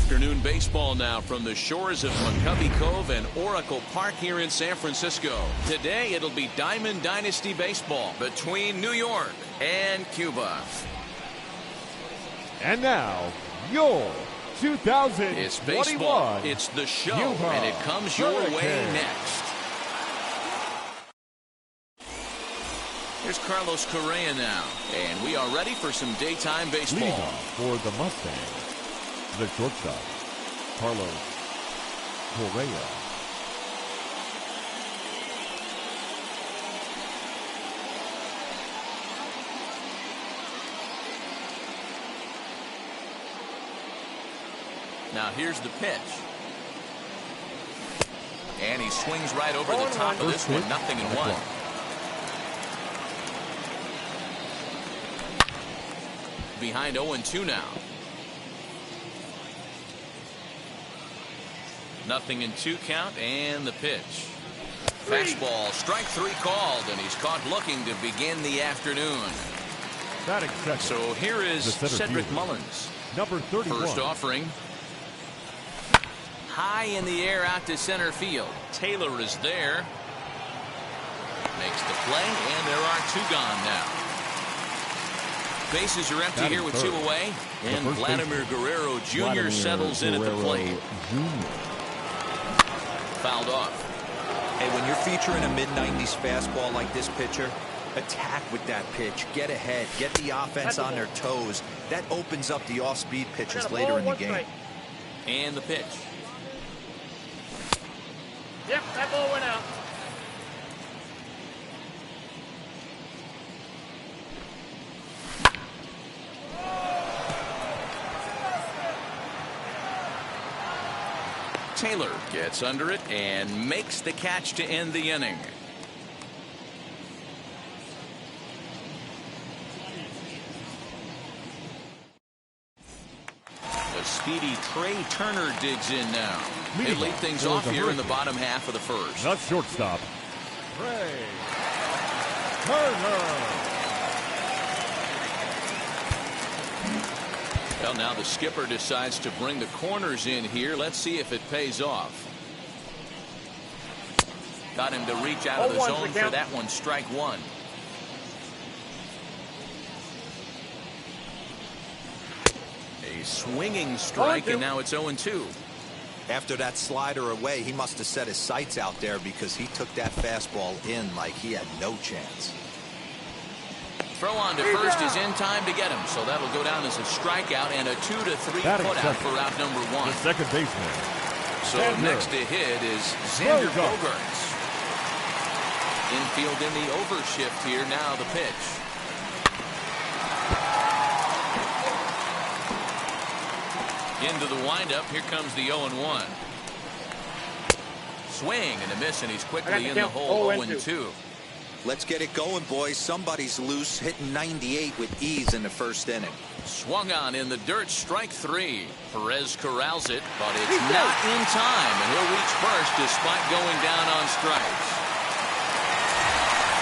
Afternoon baseball now from the shores of McCovey Cove and Oracle Park here in San Francisco. Today it'll be Diamond Dynasty baseball between New York and Cuba. And now, your 2021 It's baseball. It's the show, Cuba and it comes your way Hurricane. next. Here's Carlos Correa now, and we are ready for some daytime baseball. Leading off for the Mustangs, the shortstop, Carlos Correa. Now here's the pitch. And he swings right over the top of this one, 0-1. Behind 0-2 now. 0-2 count, and the pitch. Fastball, strike three called, and he's caught looking to begin the afternoon. Batting second, So here is the center Cedric fielder, Mullins. number 31. First offering. High in the air out to center field. Taylor is there. Makes the play, and there are two gone now. Bases are empty here with third, two away. And first Vladimir Guerrero Jr. settles in at the plate. Fouled off. Hey, when you're featuring a mid-90s fastball like this pitcher, attack with that pitch. Get ahead. Get the offense on their toes. That opens up the off-speed pitches later in the game. And the pitch. Yep, that ball went out. Taylor gets under it and makes the catch to end the inning. The speedy Trey Turner digs in now. They lead things off here in the bottom half of the first. The shortstop, Trey Turner. Well, now the skipper decides to bring the corners in here. Let's see if it pays off. Got him to reach out of the zone for that one. Strike one. A swinging strike, and now it's 0-2. After that slider away, he must have set his sights out there because he took that fastball in like he had no chance. Throw on to first is in time to get him, so that'll go down as a strikeout and a 2-3 putout for out number one. The second baseman. So next to hit is Xander Bogaerts. Infield in the overshift here. Now the pitch. Into the windup. Here comes the 0-1. Swing and a miss, and he's quickly in the hole. 0-2. Let's get it going, boys. Somebody's loose, hitting 98 with ease in the first inning. Swung on in the dirt, strike three. Perez corrals it, but it's not in time, and he'll reach first despite going down on strikes.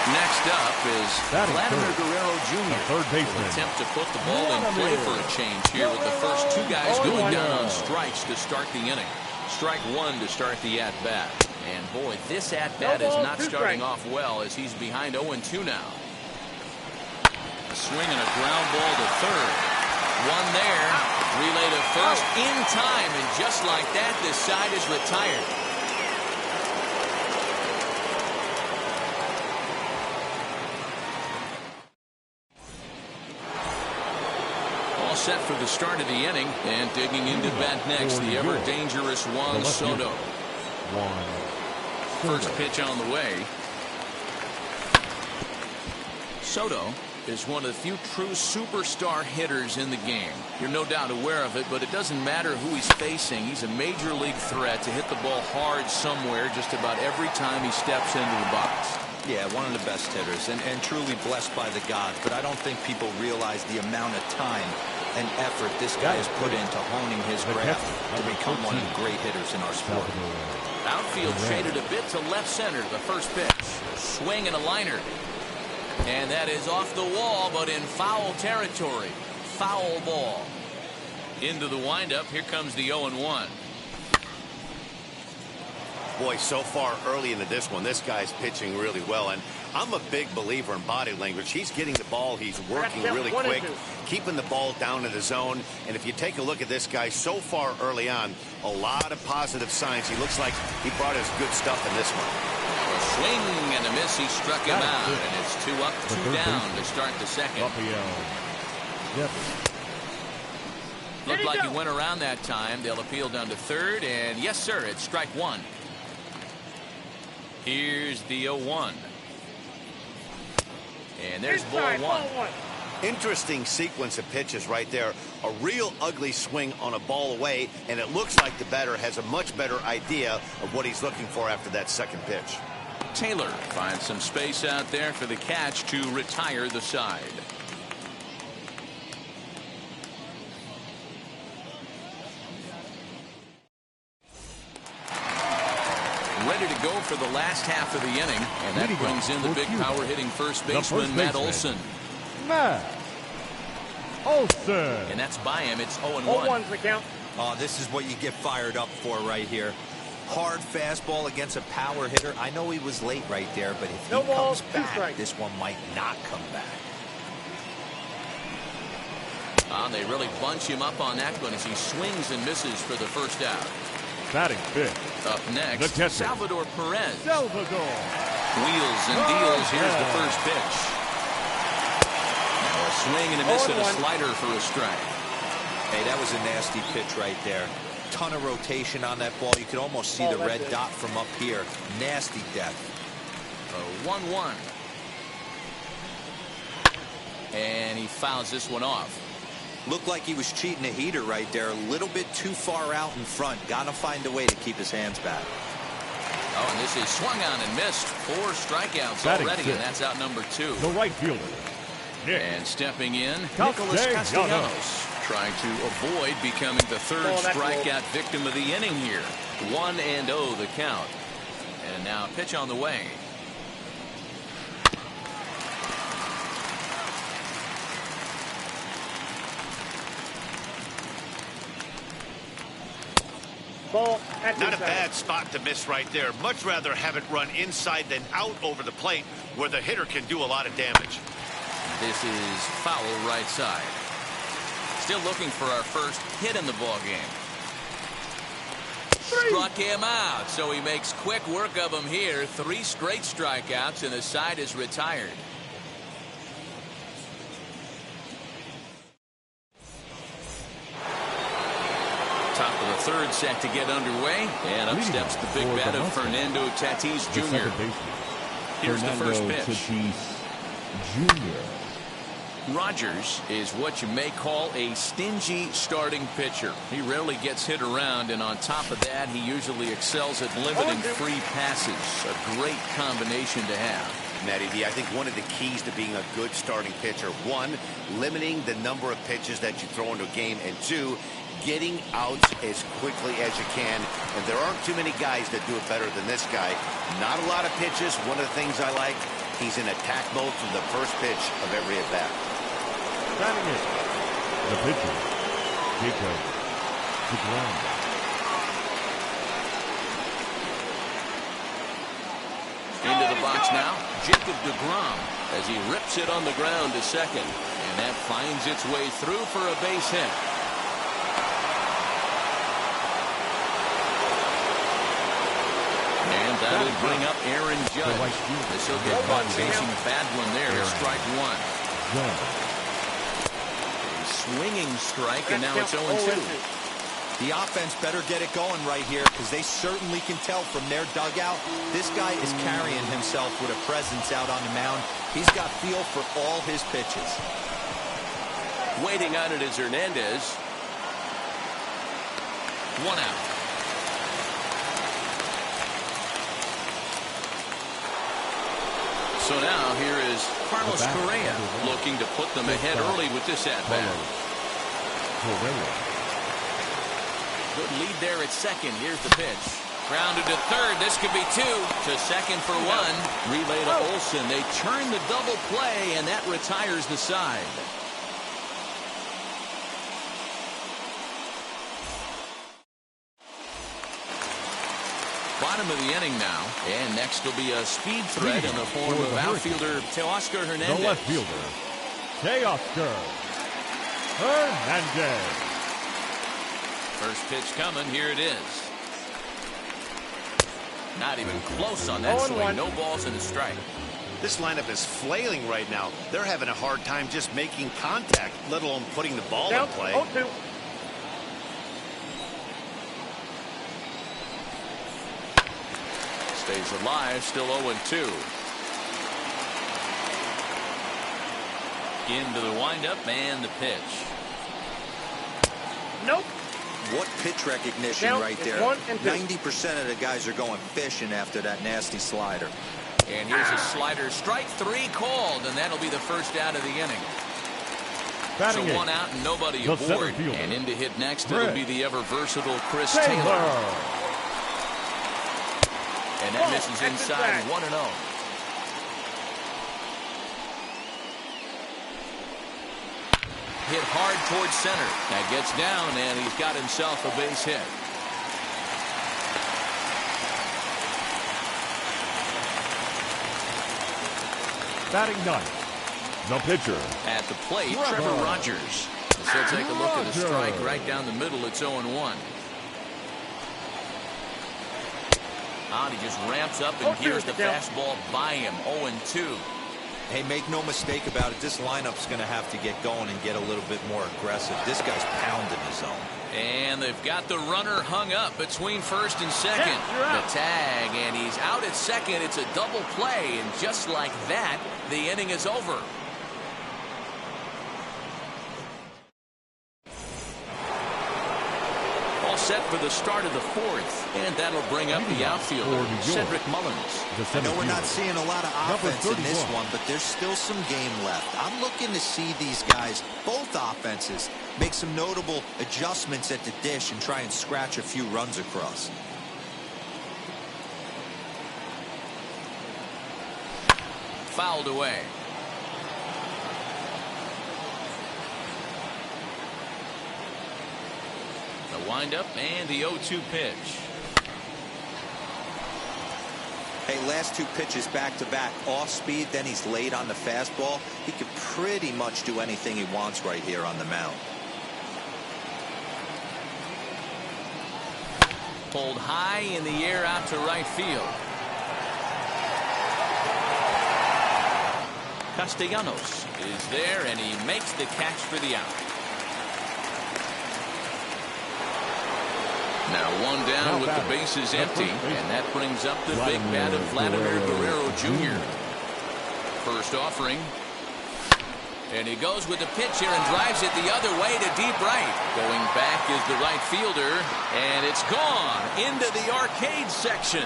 Next up is Vladimir Guerrero Jr. Third baseman. Attempt to put the ball in play for a change here with the first two guys going down on strikes to start the inning. Strike one to start the at-bat. And boy, this at-bat is not starting off well as he's behind 0-2 now. A swing and a ground ball to third. One there. Relay to first in time, and just like that, this side is retired. All set for the start of the inning, and digging into bat next, the ever-dangerous Juan Soto. First pitch on the way. Soto is one of the few true superstar hitters in the game. You're no doubt aware of it, but it doesn't matter who he's facing. He's a major league threat to hit the ball hard somewhere just about every time he steps into the box. Yeah, one of the best hitters and truly blessed by the gods, but I don't think people realize the amount of time and effort this guy has put into honing his craft to become one of the great hitters in our sport. Outfield shaded a bit to left center. The first pitch. Swing and a liner. And that is off the wall, but in foul territory. Foul ball. Into the windup. Here comes the 0-1. Boy, so far early into this one, this guy's pitching really well. And I'm a big believer in body language. He's getting the ball. He's working really quick, keeping the ball down in the zone. And if you take a look at this guy so far early on, a lot of positive signs. He looks like he brought us good stuff in this one. A swing and a miss. He struck him out. And it's 2 up, 2 down to start the second. Looked like he went around that time. They'll appeal down to third. And yes, sir, it's strike 1. Here's the 0-1. And there's ball 1. Interesting sequence of pitches right there. A real ugly swing on a ball away, and it looks like the batter has a much better idea of what he's looking for after that second pitch. Taylor finds some space out there for the catch to retire the side. Ready to go for the last half of the inning, and that brings in the big power hitting first baseman, Matt Olson. Matt Olson. And that's by him. It's 0-1. 0-1's the count. Oh, this is what you get fired up for right here. Hard fastball against a power hitter. I know he was late right there, but if he comes back, this one might not come back. They really bunch him up on that one as he swings and misses for the first out. Batting fifth. Up next, Salvador Perez. Salvador. Wheels and deals. Here's the first pitch. Now a swing and a miss at a slider for a strike. Hey, that was a nasty pitch right there. Ton of rotation on that ball. You could almost see the red dot from up here. Nasty death. 1-1. And he fouls this one off. Looked like he was cheating a heater right there. A little bit too far out in front. Got to find a way to keep his hands back. Oh, and this is swung on and missed. 4 strikeouts already, and that's out number 2. The right fielder. And stepping in, Nicholas Castellanos, trying to avoid becoming the 3rd strikeout victim of the inning here. 1-0 the count. And now a pitch on the way. Not a bad spot to miss right there. Much rather have it run inside than out over the plate where the hitter can do a lot of damage. This is foul right side. Still looking for our first hit in the ball game. Struck him out, so he makes quick work of him here. 3 straight strikeouts, and the side is retired. Top of the 3rd set to get underway, and up steps the big bat of Fernando Tatis Jr. Here's the first pitch. Rogers is what you may call a stingy starting pitcher. He rarely gets hit around, and on top of that, he usually excels at limiting free passes. A great combination to have. Matty D, I think one of the keys to being a good starting pitcher, 1, limiting the number of pitches that you throw into a game, and 2, getting out as quickly as you can. And there aren't too many guys that do it better than this guy. Not a lot of pitches. One of the things I like, he's in attack mode from the first pitch of every at bat. Batting it. The pitcher, Jacob DeGrom. Into the box now, Jacob DeGrom, as he rips it on the ground to second. And that finds its way through for a base hit. And that'll bring up Aaron Judge. This will get caught chasing a bad one there. Strike 1. A swinging strike, and now it's 0-2. The offense better get it going right here, because they certainly can tell from their dugout. This guy is carrying himself with a presence out on the mound. He's got feel for all his pitches. Waiting on it is Hernandez. 1 out. So now here is Carlos Correa looking to put them ahead early with this at-bat. Good lead there at second. Here's the pitch. Grounded to third. This could be 2. To second for 1. Relay to Olson. They turn the double play, and that retires the side. bottom of the inning now. And next will be a speed threat in the form of outfielder Teoscar Hernandez. The left fielder, Teoscar Hernandez. First pitch coming. Here it is. Not even close on that swing. No balls and a strike. This lineup is flailing right now. They're having a hard time just making contact, let alone putting the ball in play. 0-2. Stays alive, still 0-2. Into the windup and the pitch. Nope. What pitch recognition Count right is there. 1-2. 90% of the guys are going fishing after that nasty slider. And here's a slider. Strike 3 called, and that'll be the first out of the inning. Batting So 1 out and nobody the aboard. center fielder, And in to hit next, Chris it'll be the ever-versatile Chris Taylor. Taylor. And that Ball, misses exit inside, back. 1-0. Hit hard towards center. That gets down, and he's got himself a base hit. Batting ninth, the pitcher, At the plate, Trevor Rogers. So take a look at the strike right down the middle. It's 0-1. He just ramps up and hears the fastball by him. 0-2. Hey, make no mistake about it. This lineup's going to have to get going and get a little bit more aggressive. This guy's pounding his zone. And they've got the runner hung up between first and second. Yeah, the tag, and he's out at second. It's a double play, and just like that, the inning is over. All set for the start of the fourth, and that'll bring up the outfielder, Cedric Mullins. I know we're not seeing a lot of Number offense in this 31. one, but there's still some game left. I'm looking to see these guys, both offenses, make some notable adjustments at the dish and try and scratch a few runs across. Fouled away. The windup and the 0-2 pitch. Hey, last 2 pitches back-to-back, off speed, then he's late on the fastball. He could pretty much do anything he wants right here on the mound. Pulled high in the air out to right field. Castellanos is there, and he makes the catch for the out. Now 1 down with the bases empty, and that brings up the big bat of Vladimir Guerrero Jr. First offering. And he goes with the pitch here and drives it the other way to deep right. Going back is the right fielder, and it's gone into the arcade section.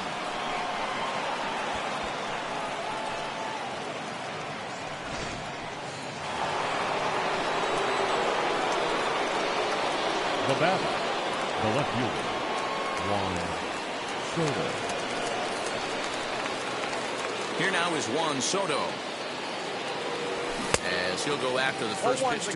the batter, the left fielder, Juan Soto. Here now is Juan Soto, as he'll go after the first pitch.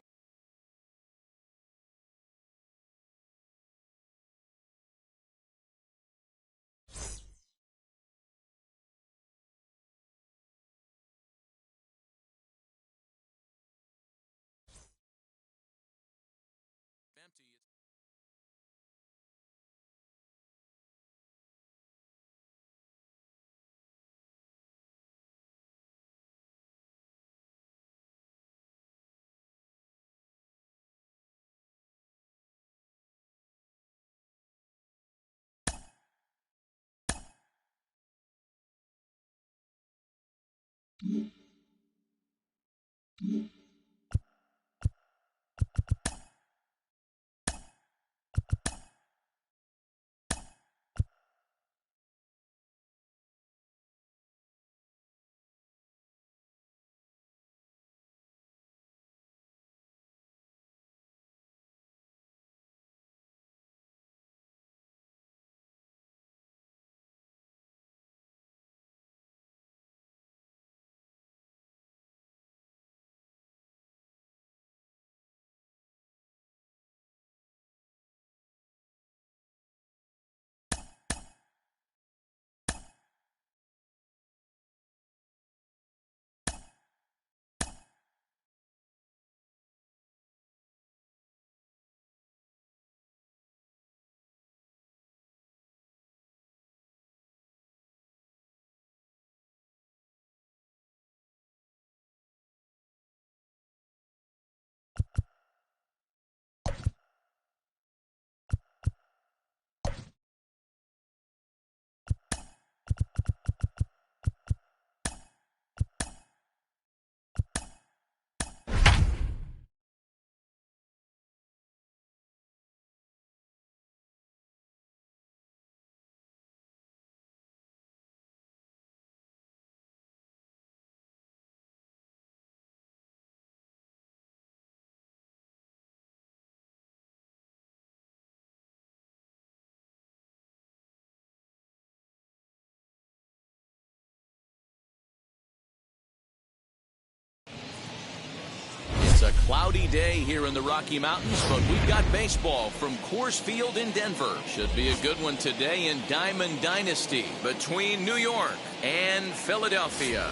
It's a cloudy day here in the Rocky Mountains, but we've got baseball from Coors Field in Denver. Should be a good one today in Diamond Dynasty between New York and Philadelphia.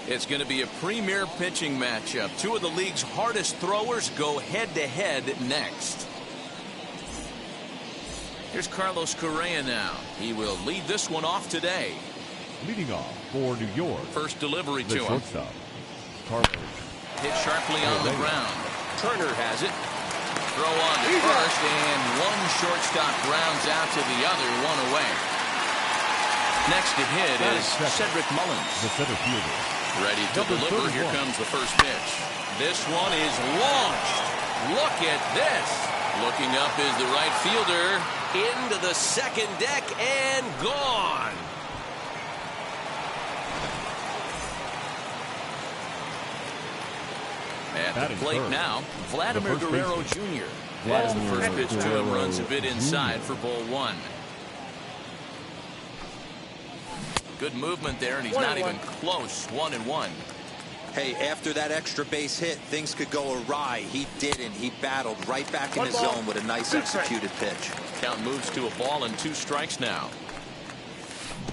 It's going to be a premier pitching matchup. Two of the league's hardest throwers go head-to-head next. Here's Carlos Correa now. He will lead this one off today. Leading off for New York. First delivery to him. Shortstop, Carlos. Hit sharply on the ground. Turner has it. Throw on to first, and one shortstop grounds out to the other, one away. Next to hit is Cedric Mullins. The center fielder. Ready to deliver. Here comes the first pitch. This one is launched. Look at this. Looking up is the right fielder. Into the second deck and gone. At the plate now, Vladimir Guerrero Jr. As the first pitch to him runs a bit inside for ball one. Good movement there, and he's not even close. 1-1. Hey, after that extra base hit, things could go awry. He didn't. He battled right back in his zone with a nice executed pitch. Count moves to a ball and 2 strikes now.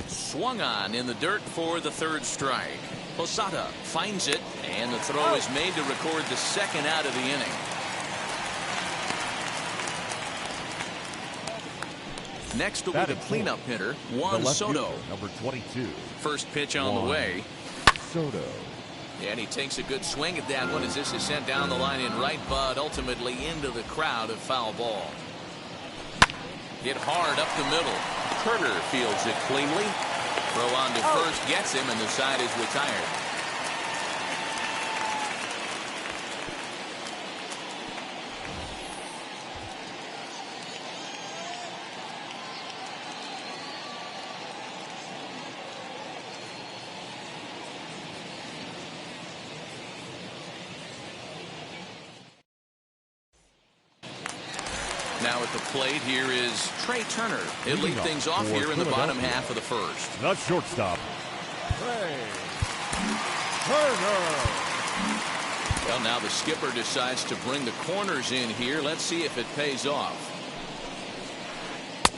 Swung on in the dirt for the third strike. Posada finds it, and the throw is made to record the second out of the inning. Next will be the cleanup hitter, Juan Soto. Number 22. First pitch on the way. Soto. And he takes a good swing at that one as this is sent down the line in right, but ultimately into the crowd of foul ball. Hit hard up the middle. Turner fields it cleanly. Throw on to first gets him, and the side is retired. Now at the plate, here is Trey Turner. He'll lead things off here in the bottom half of the first. The shortstop, Trey Turner. Well, now the skipper decides to bring the corners in here. Let's see if it pays off.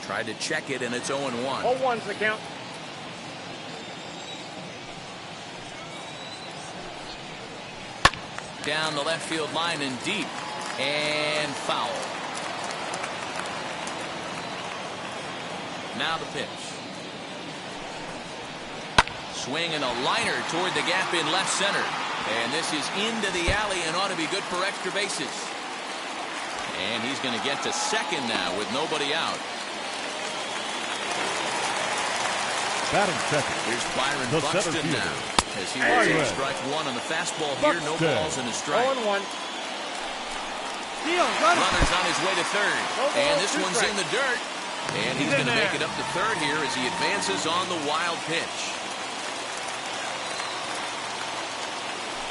Tried to check it, and it's 0-1. 0-1's the count. Down the left field line and deep. And foul. Now the pitch. Swing and a liner toward the gap in left center. And this is into the alley and ought to be good for extra bases. And he's going to get to second now with nobody out. Batting second. Here's Byron the Buxton now. As he will take strike one on the fastball here. No balls and a strike. 0-1. Runner's on his way to third. And this one's in the dirt. And he's going to make it up to third here as he advances on the wild pitch.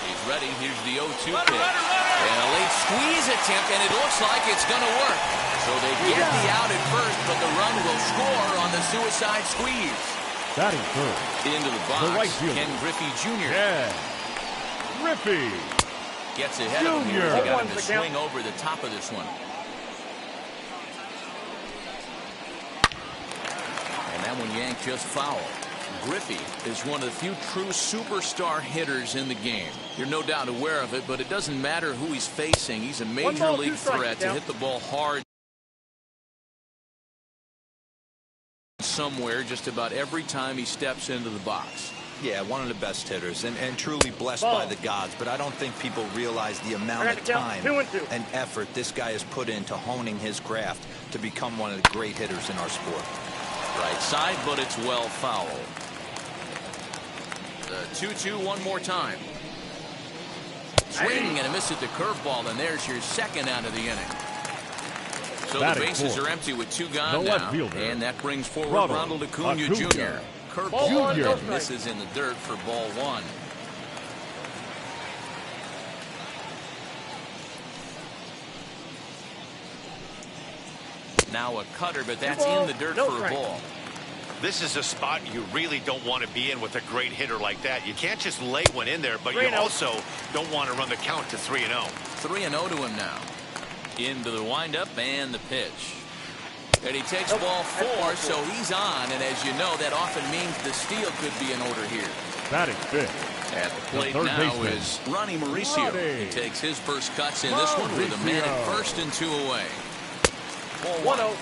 He's ready. Here's the 0-2 pitch. And a late squeeze attempt, and it looks like it's going to work. So they get the out at first, but the run will score on the suicide squeeze. Batting third. Into the box, the right fielder, Ken Griffey Jr. Yeah. Griffey gets ahead of him here. He got him to swing over the top of this one. And that one yanked just foul. Griffey is one of the few true superstar hitters in the game. You're no doubt aware of it, but it doesn't matter who he's facing. He's a major league threat to hit the ball hard somewhere just about every time he steps into the box. Yeah, one of the best hitters and truly blessed by the gods, but I don't think people realize the amount of time and effort this guy has put into honing his craft to become one of the great hitters in our sport. Right side, but it's well foul. The 2-2 one more time. Swing and a miss at the curveball, and there's your second out of the inning. So the bases are empty with 2 gone now, and that brings forward Ronald Acuna Jr. Curveball misses in the dirt for ball 1. Now a cutter, but that's in the dirt for a ball. This is a spot you really don't want to be in with a great hitter like that. You can't just lay one in there, but you also don't want to run the count to 3-0. 3-0 to him now. Into the windup and the pitch. And he takes ball 4, so he's on. And as you know, that often means the steal could be in order here. Batting fifth. At the plate now is Ronnie Mauricio. He takes his first cuts in this one with a man at first and 2 away. Ball 1-0.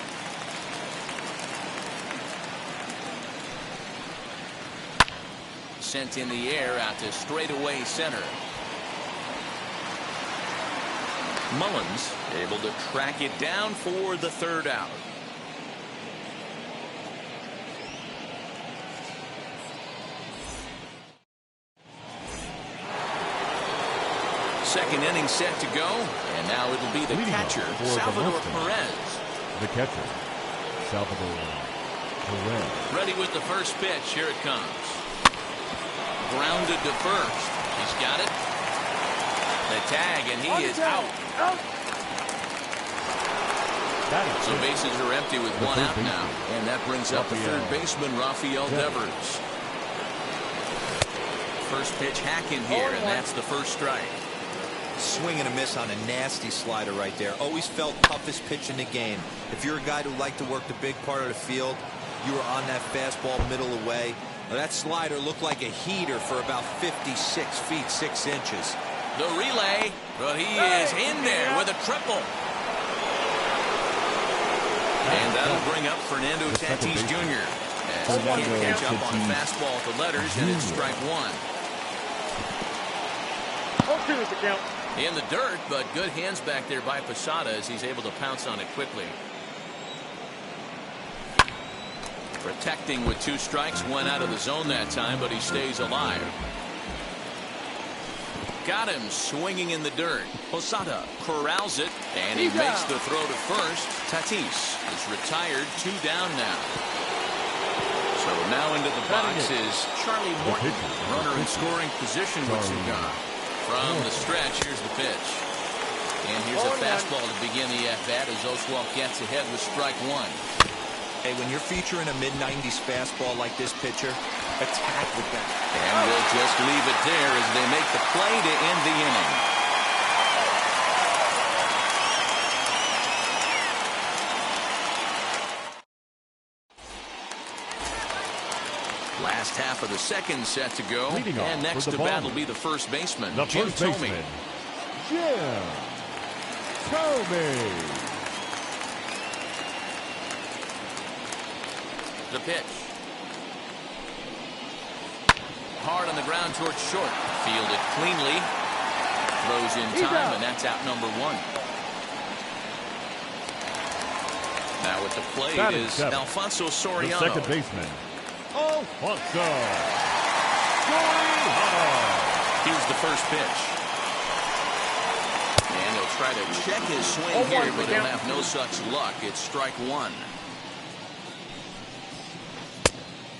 Sent in the air out to straightaway center. Mullins able to track it down for the 3rd out. Second inning set to go, and now it'll be the catcher, Salvador Perez. The catcher, Salvador Perez. Ready with the first pitch. Here it comes. Grounded to first. He's got it. The tag, and he is out. So bases are empty with 1 out now, and that brings up the 3rd baseman, Rafael Devers. First pitch hack in here, and that's the first strike. Swing and a miss on a nasty slider right there. Always felt toughest pitch in the game. If you're a guy who liked to work the big part of the field, you were on that fastball middle away. Now that slider looked like a heater for about 56 feet 6 inches. The relay, but he is in there with a triple. And that'll bring up Fernando Tatis Jr. as he can't catch up on a fastball at the letters, and it's strike 1. 0-2 is the count. In the dirt, but good hands back there by Posada as he's able to pounce on it quickly. Protecting with 2 strikes, went out of the zone that time, but he stays alive. Got him swinging in the dirt. Posada corrals it, and he makes the throw to first. Tatis is retired, 2 down now. So now into the box is Charlie Morton, runner in scoring position with 2 gone. From the stretch, here's the pitch. And here's a fastball to begin the at-bat as Oswalt gets ahead with strike 1. Hey, when you're featuring a mid-90s fastball like this pitcher, attack with that. And we'll just leave it there as they make the play to end the inning. Last half of the second set to go. And next to bat will be the first baseman, Jim Thome. Jim Thome. The pitch. Hard on the ground towards short. Fielded cleanly. Throws in time, and that's out number 1. Now at the plate is Alfonso Soriano. The second baseman, Alfonso Soriano. Here's the first pitch. And he'll try to check his swing here, but he'll have no such luck. It's strike 1.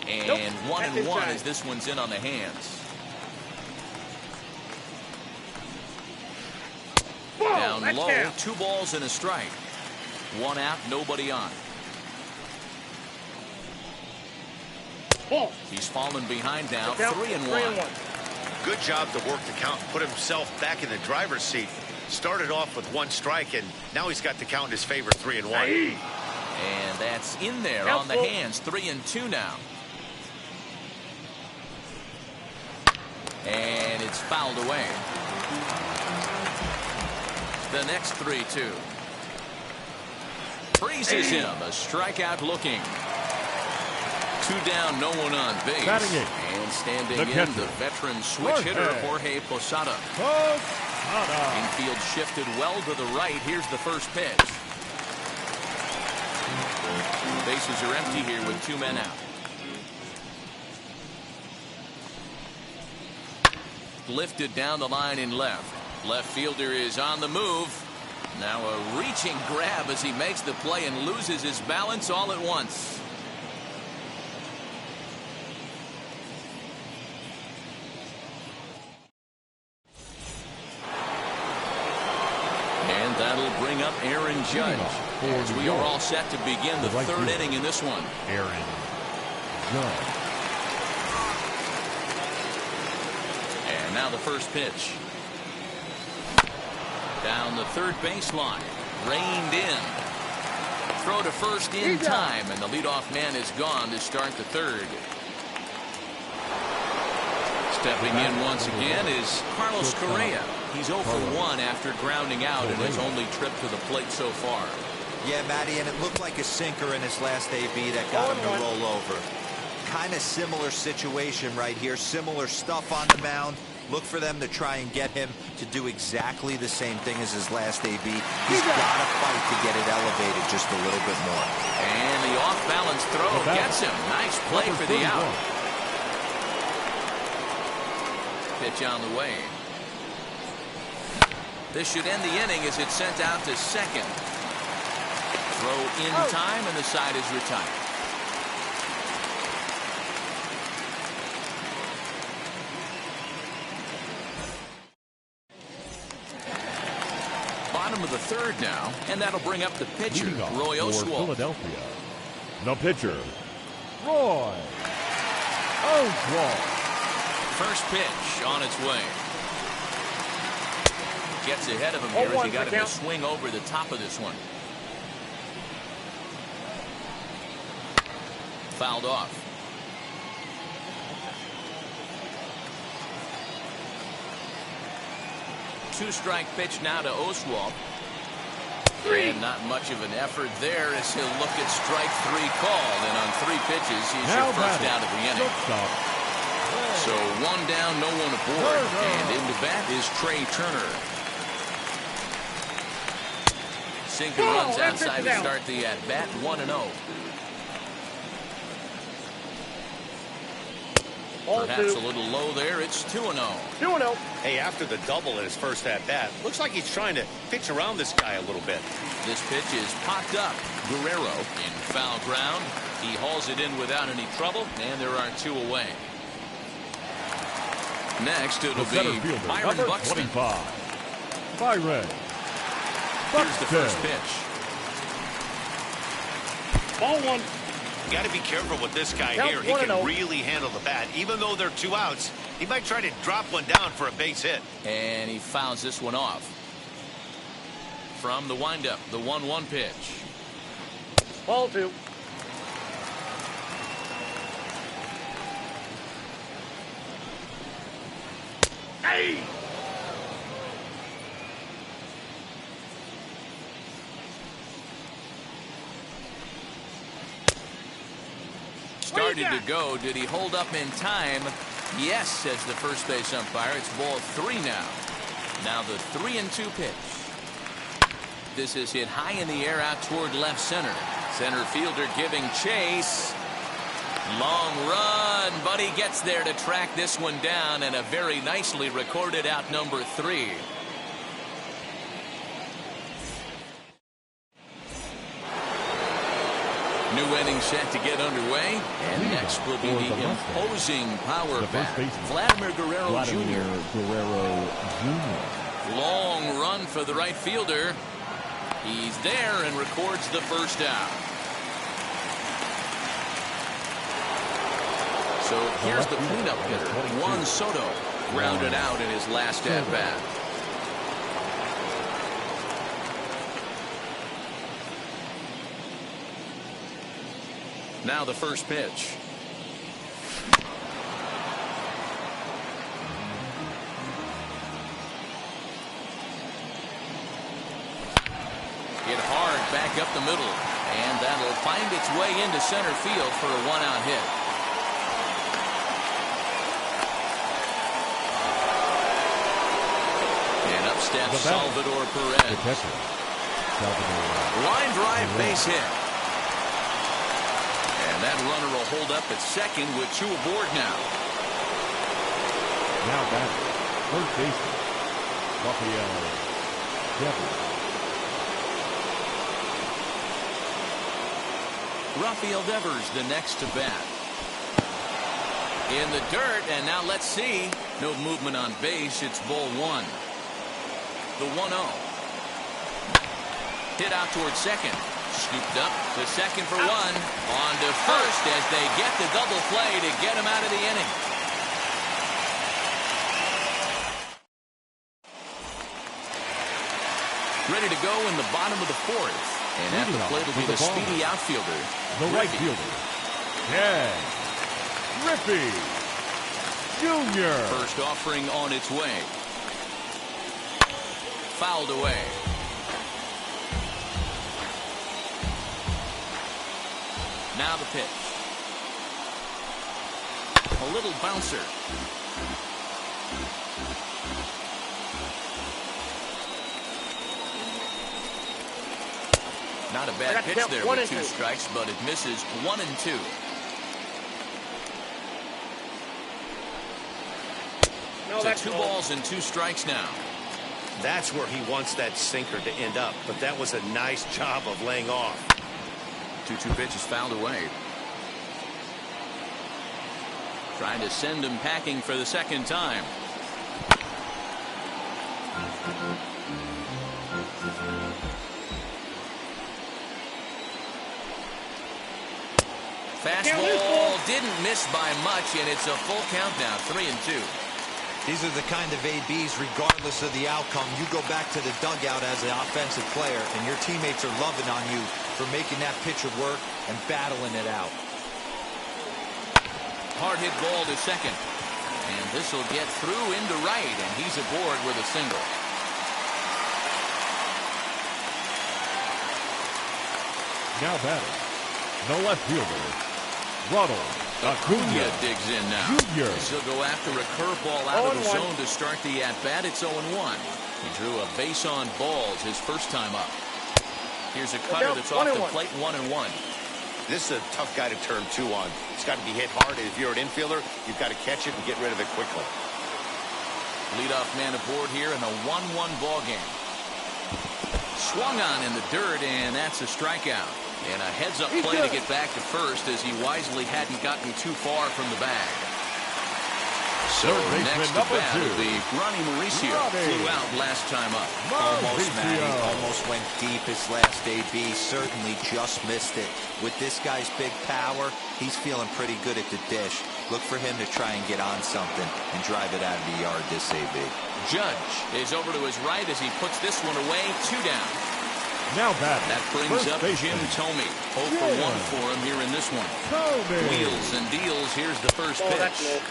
And 1-1 as this one's in on the hands. Down low, 2 balls and a strike. 1 out, nobody on. He's fallen behind now, 3-1. Good job to work the count and put himself back in the driver's seat. Started off with 1 strike, and now he's got the count in his favor, 3-1. And that's in there on the hands, 3-2 now. And it's fouled away. The next 3-2. Freezes him. A strikeout looking. 2 down, no one on base. And standing in, the veteran switch hitter, Jorge Posada. Infield shifted well to the right. Here's the first pitch. Bases are empty here with 2 men out. Lifted down the line in left. Left fielder is on the move. Now a reaching grab as he makes the play and loses his balance all at once. And that'll bring up Aaron Judge as we are all set to begin the 3rd inning in this one. Aaron John. And now the first pitch. Down the third baseline. Reined in. Throw to first in time, and the leadoff man is gone to start the third. Stepping in once again is Carlos Correa. He's 0 for 1 after grounding out in his only trip to the plate so far. Yeah, Matty, and it looked like a sinker in his last AB that got him to roll over. Kind of similar situation right here. Similar stuff on the mound. Look for them to try and get him to do exactly the same thing as his last AB. He's got to fight to get it elevated just a little bit more. And the off-balance throw gets him. Nice play for the out. Pitch on the way. This should end the inning as it's sent out to second. Throw in time, and the side is retired. Bottom of the third now, and that'll bring up the pitcher, Roy Oswalt. Philadelphia, the pitcher, Roy Oswalt. First pitch on its way. Gets ahead of him here as he got him to swing over the top of this one. Fouled off. Two-strike pitch now to Oswalt. And not much of an effort there as he'll look at strike 3 called. And on 3 pitches, he's your first out of the inning. So 1 down, no one aboard. And into bat is Trey Turner. Sinker runs outside to start the at-bat, 1-0. Perhaps a little low there. It's 2-0. 2-0. Hey, after the double in his first at-bat, looks like he's trying to pitch around this guy a little bit. This pitch is popped up. Guerrero in foul ground. He hauls it in without any trouble, and there are 2 away. Next, it'll be Byron Buxton. 25. Byron. Here's the first pitch. Ball 1. You got to be careful with this guy here. He can really handle the bat. Even though they're 2 outs, he might try to drop one down for a base hit. And he fouls this one off. From the windup, the 1-1 pitch. Ball 2. Hey! Started to go. Did he hold up in time? Yes, says the first base umpire. It's ball 3 now. Now the 3-2 pitch. This is hit high in the air out toward left center. Center fielder giving chase. Long run, but he gets there to track this one down, and a very nicely recorded out number 3. New inning set to get underway, and next will be the imposing power bat, Vladimir Guerrero Jr. Long run for the right fielder. He's there and records the first out. So here's the cleanup hitter, Juan Soto, grounded out in his last at-bat. Now the first pitch. Hit hard back up the middle, and that'll find its way into center field for a 1-out hit. And up steps Salvador Perez. Line drive base hit. And that runner will hold up at second with 2 aboard now. Now batting, first baseman, Rafael Devers. Rafael Devers, the next to bat. In the dirt, and now let's see. No movement on base. It's ball 1. The 1-0. Hit out toward second. Scooped up to second for one. On to first as they get the double play to get him out of the inning. Ready to go in the bottom of the fourth. And at the plate will be the speedy outfielder, the right fielder, Ken Griffey Jr. First offering on its way. Fouled away. Now the pitch. A little bouncer. Not a bad pitch there with 2 strikes, but it misses 1 and 2. So 2 balls and 2 strikes now. That's where he wants that sinker to end up, but that was a nice job of laying off. 2-2 pitch is fouled away. Trying to send him packing for the second time. Fastball didn't miss by much, and it's a full count now, 3-2. These are the kind of ABs, regardless of the outcome. You go back to the dugout as an offensive player, and your teammates are loving on you for making that pitcher work and battling it out. Hard hit ball to second. And this will get through into right, and he's aboard with a single. Now batting, the left fielder, Ronald Acuna digs in now. Jr. He'll go after a curveball out of the zone to start the at-bat. It's 0-1. He drew a base on balls his first time up. Here's a cutter that's off the plate, 1-1. This is a tough guy to turn 2 on. It's got to be hit hard. If you're an infielder, you've got to catch it and get rid of it quickly. Leadoff man aboard here in a 1-1 ball game. Swung on in the dirt, and that's a strikeout. And a heads-up play to get back to first as he wisely hadn't gotten too far from the bag. So next to bat will be Ronnie Mauricio. Flew out last time up. Almost, Matty. Almost went deep his last AB. Certainly just missed it. With this guy's big power, he's feeling pretty good at the dish. Look for him to try and get on something and drive it out of the yard this AB. Judge is over to his right as he puts this one away. 2 down. Now batting. That brings up Jim Thome. 0 for 1 for him here in this one. Wheels and deals. Here's the first pitch.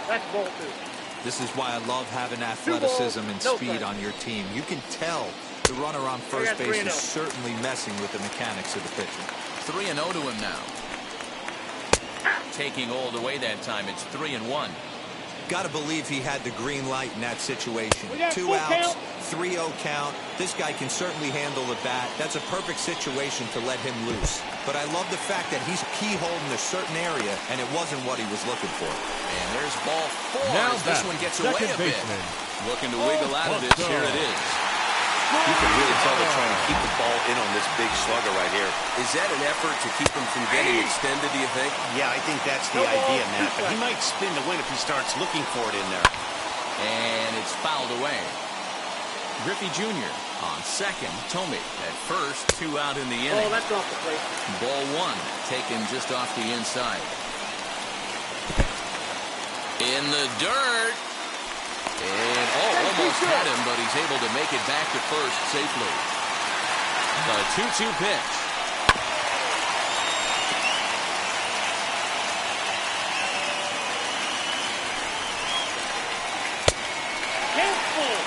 That's ball 2. This is why I love having athleticism and speed on your team. You can tell the runner on first base is certainly messing with the mechanics of the pitcher. 3-0 to him now. Taking all the way that time. It's 3-1. Got to believe he had the green light in that situation. 2 outs, 3-0 count. This guy can certainly handle the bat. That's a perfect situation to let him loose. But I love the fact that he's keyholed in a certain area, and it wasn't what he was looking for. And there's ball 4 now as this one gets away a bit. Looking to wiggle out of this. Here it is. You can really tell they're trying to keep the ball in on this big slugger right here. Is that an effort to keep him from getting extended, do you think? Yeah, I think that's the idea, Matt. But he might spin to win if he starts looking for it in there. And it's fouled away. Griffey Jr. on second. Thome at first. 2 out in the inning. Oh, that's off the plate. Ball 1 taken just off the inside. In the dirt. And almost had him, but he's able to make it back to first safely. The 2-2 pitch.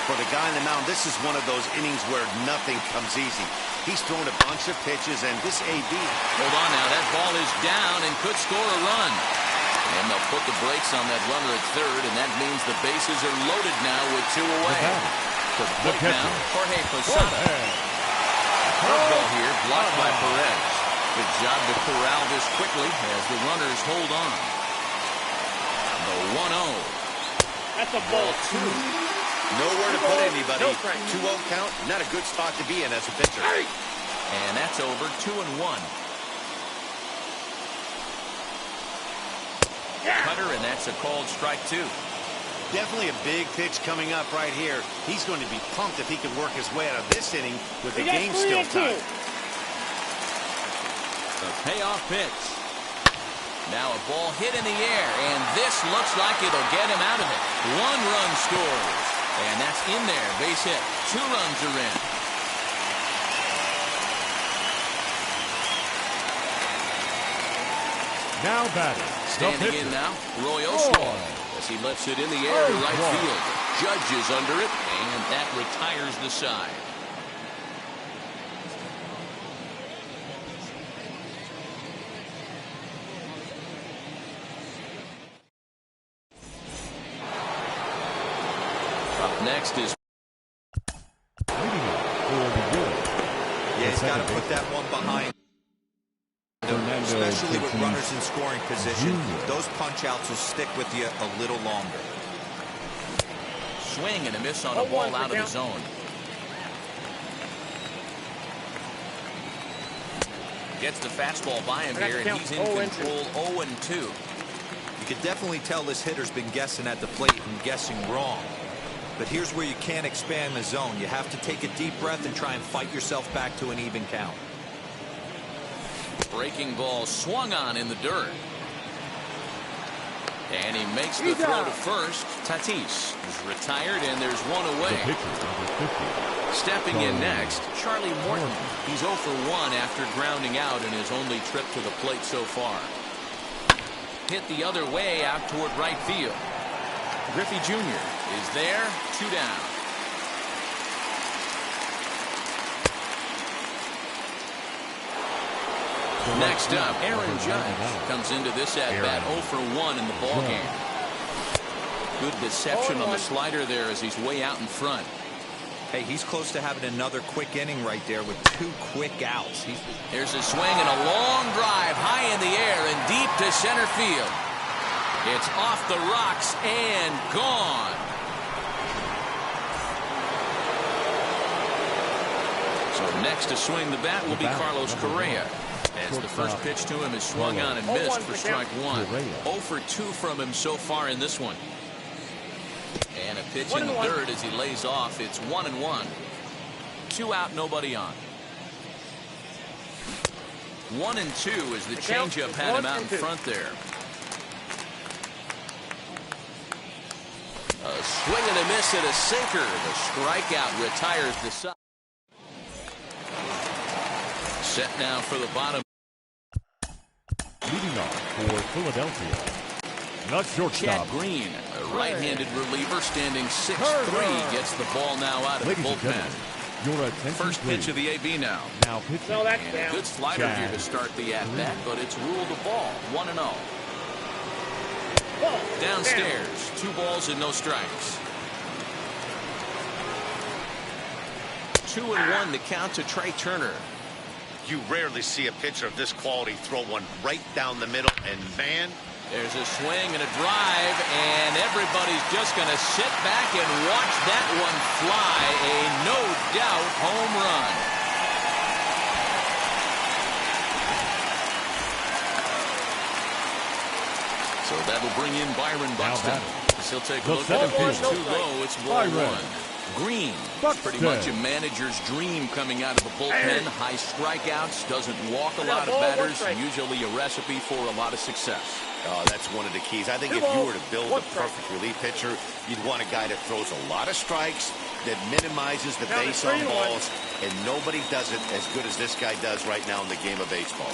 For the guy on the mound, this is one of those innings where nothing comes easy. He's thrown a bunch of pitches, and this AB. Hold on now, that ball is down and could score a run. And they'll put the brakes on that runner at third, and that means the bases are loaded now with 2 away. To the plate now, Jorge Posada. Curveball here, blocked by Perez. Good job to corral this quickly as the runners hold on. The 1-0. That's a ball 2. Nowhere to put anybody. 2-0 count, not a good spot to be in as a pitcher. And that's over. 2-1. Cutter, and that's a called strike 2. Definitely a big pitch coming up right here. He's going to be pumped if he can work his way out of this inning with the game still tied. The payoff pitch. Now a ball hit in the air, and this looks like it'll get him out of it. 1 run scores, and that's in there. Base hit. 2 runs are in. Now batting. Standing in now, Roy Oswalt, as he lifts it in the air to right field. Judge is under it, and that retires the side. Up next is... Yeah, he's got to put that one behind. Especially with runners in scoring position, those punch-outs will stick with you a little longer. Swing and a miss on a ball out of the zone. Gets the fastball by him here, and he's in control 0-2. You can definitely tell this hitter's been guessing at the plate and guessing wrong. But here's where you can't expand the zone. You have to take a deep breath and try and fight yourself back to an even count. Breaking ball swung on in the dirt. And he makes the throw to first. Tatis is retired, and there's one away. Stepping in next, Charlie Morton. He's 0 for 1 after grounding out in his only trip to the plate so far. Hit the other way out toward right field. Griffey Jr. is there, 2 down. Next up, Aaron Judge comes into this at-bat 0 for 1 in the ballgame. Good deception on the slider there as he's way out in front. Hey, he's close to having another quick inning right there with 2 quick outs. There's a swing and a long drive high in the air and deep to center field. It's off the rocks and gone. So next to swing the bat will be Carlos Correa, as the first pitch to him is swung on and missed for strike 1. 0 for 2 from him so far in this one. And a pitch in the dirt as he lays off. It's 1-1. 2 out, nobody on. 1-2 as the changeup had him out in front there. A swing and a miss at a sinker. The strikeout retires the side. Set now for the bottom. Leading off for Philadelphia, not shortstop. Chad Green, a right-handed reliever standing 6'3", gets the ball now out of the bullpen. Your attention, First pitch of the AB now. Now pitching. And a good slider here to start the at-bat, but it's ruled a ball. 1-0. Downstairs, 2 balls and no strikes. 2-1 to count to Trey Turner. You rarely see a pitcher of this quality throw one right down the middle, and man, there's a swing and a drive, and everybody's just going to sit back and watch that one fly. A no-doubt home run. So that'll bring in Byron Buxton. He'll take a look at it. It's too low. It's 1-1. Green, pretty much a manager's dream coming out of the bullpen. High strikeouts, doesn't walk a lot of batters, usually a recipe for a lot of success. Oh, that's one of the keys. I think if you were to build a perfect relief pitcher, you'd want a guy that throws a lot of strikes, that minimizes the base on balls, and nobody does it as good as this guy does right now in the game of baseball.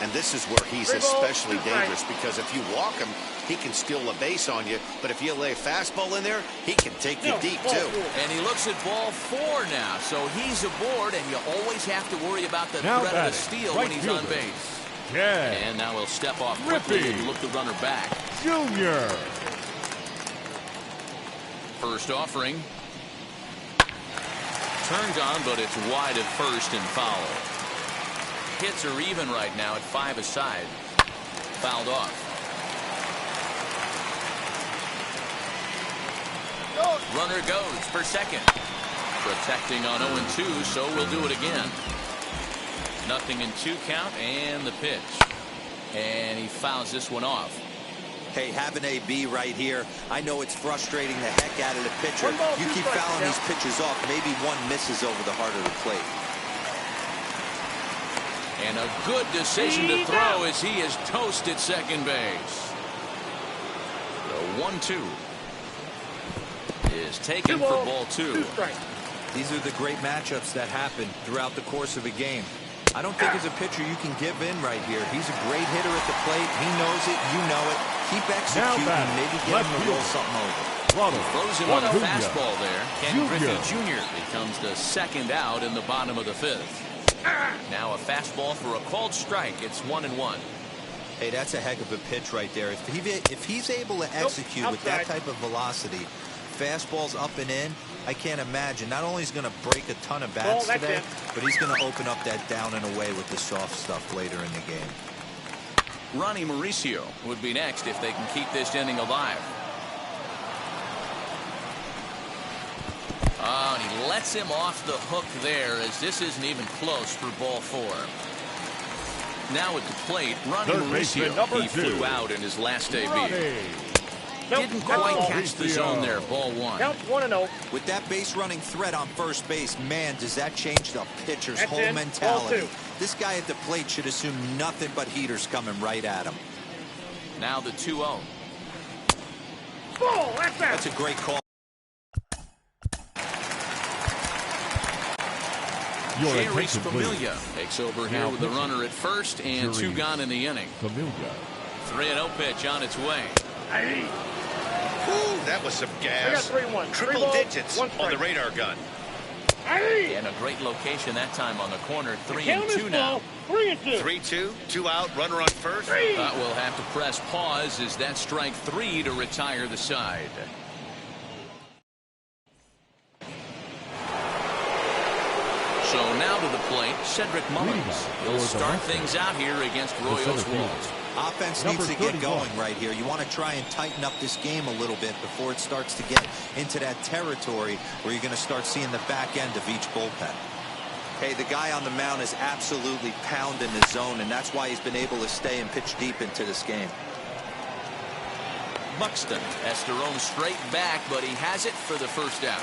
And this is where he's especially dangerous, because if you walk him, he can steal a base on you. But if you lay a fastball in there, he can take you deep, too. And he looks at ball 4 now. So he's aboard, and you always have to worry about the threat of a steal when he's on base. And now he'll step off quickly and look the runner back. Junior. First offering. Turned on, but it's wide at first and foul. Hits are even right now at 5 aside. Fouled off. Runner goes for second. Protecting on 0-2, so we'll do it again. 0-2 count, and the pitch. And he fouls this one off. Hey, have an AB right here. I know it's frustrating the heck out of the pitcher. You keep fouling these pitches off. Maybe one misses over the heart of the plate. And a good decision to throw as he is toasted second base. The 1-2 is taken for ball 2. These are the great matchups that happen throughout the course of a game. I don't think as a pitcher you can give in right here. He's a great hitter at the plate. He knows it. You know it. Keep executing and maybe get him to roll something over. He throws him on the fastball there. Ken Griffey Jr. becomes the second out in the bottom of the 5th. Now a fastball for a called strike. It's 1-1. Hey, that's a heck of a pitch right there. If he's able to execute with that type of velocity, fastballs up and in, I can't imagine. Not only is he going to break a ton of bats today, but he's going to open up that down and away with the soft stuff later in the game. Ronnie Mauricio would be next if they can keep this inning alive. Oh, and he lets him off the hook there as this isn't even close for ball 4. Now at the plate, Ronnie Mauricio. He flew out in his last debut. Didn't quite catch the zone there. Ball 1. Count 1-0. With that base running threat on first base, man, does that change the pitcher's whole mentality. This guy at the plate should assume nothing but heaters coming right at him. Now the 2-0. That's a great call. Jeurys Familia takes over here with the runner at first and 2 gone in the inning. 3-0 pitch on its way. Ooh, that was some gas. Triple digits on the radar gun. And a great location that time on the corner. 3-2 now. 3-2, 2 out, runner on first. But we'll have to press pause as that strike 3 to retire the side. So now to the plate, Cedric Mullins. He'll start things out here against Roy Oswalt. Offense needs to get going right here. You want to try and tighten up this game a little bit before it starts to get into that territory where you're going to start seeing the back end of each bullpen. Hey, the guy on the mound is absolutely pounding the zone, and that's why he's been able to stay and pitch deep into this game. Buxton has to roam straight back, but he has it for the first out.